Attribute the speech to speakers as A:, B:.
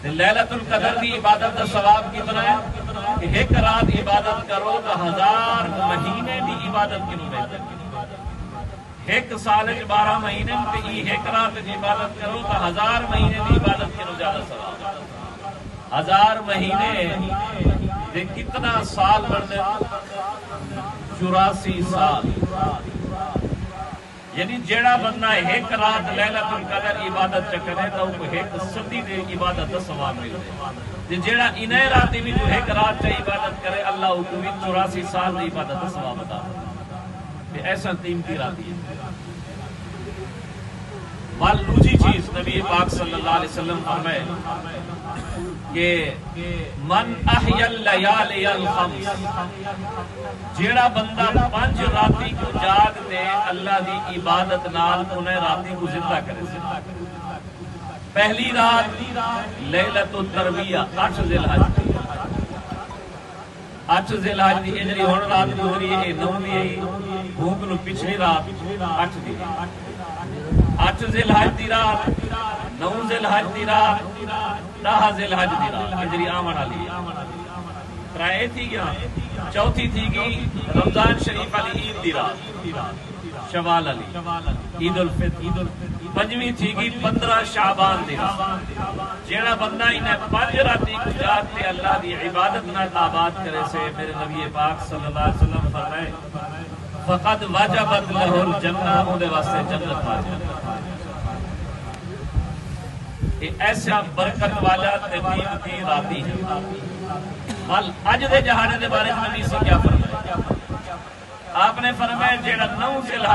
A: لیلۃ القدر دی عبادت کا ثواب کتنا ہے کہ ایک رات عبادت کرو تو 1000 مہینے دی عبادت کی بہتر، ایک سال 12 مہینے تے ایک رات دی عبادت کرو تو 1000 مہینے دی عبادت کی زیادہ ثواب۔ 1000 مہینے دے کتنا سال بننے؟ 84 سال۔ یعنی جیڑا بندہ ایک رات لیلۃ القدر عبادت چکرے تو ایک صدی دی عبادت دا ثواب ملے، جیڑا انہیں راتی بھی جو ایک رات چا عبادت کرے اللہ کو بھی 84 سال دی عبادت دا ثواب عطا کرے۔ ایسا قیمتی راتی ہے۔ دوسری چیز نبی پاک صلی اللہ علیہ وسلم فرمائے کہ من احیا اللیالی الخمس، جیڑا بندہ 5 راتی کو جاگ دے اللہ دی عبادت نال انہیں راتی کو زندہ کرے۔ پہلی رات لیلۃ الترویہ 8 ذی الحج، 8 ذی الحج دی ہجری ہن رات گزری ہے 9 دی ہے، بھوک نو پچھلی رات 8 دی، 8 ذی الحج دی رات، 9 ذی الحج دی رات، 10 ذی الحج دی رات ہجری آمن والی ہے۔ ترائے تھی گیا، چوتھی تھی گئی رمضان شریف علی عید دی رات شوال علی عید الفطر، پنجویں تھی گئی 15 شعبان دی رات۔ جیڑا بندہ انہیں 5 راتی کو جاگ تے اللہ دی عبادت نہ آباد کرے سے میرے نبی پاک صلی اللہ علیہ وسلم فرمائے فقد واجبت لہ الجنہ، اودے واسطے جنت واجب۔ ایسا برکت والا قیمتی راتی ہے۔ بل اج دے جہانے دے بارے میں نبی سے کیا فرمایا؟ آپ نے فرمایا جیڑا 9 ذی الحج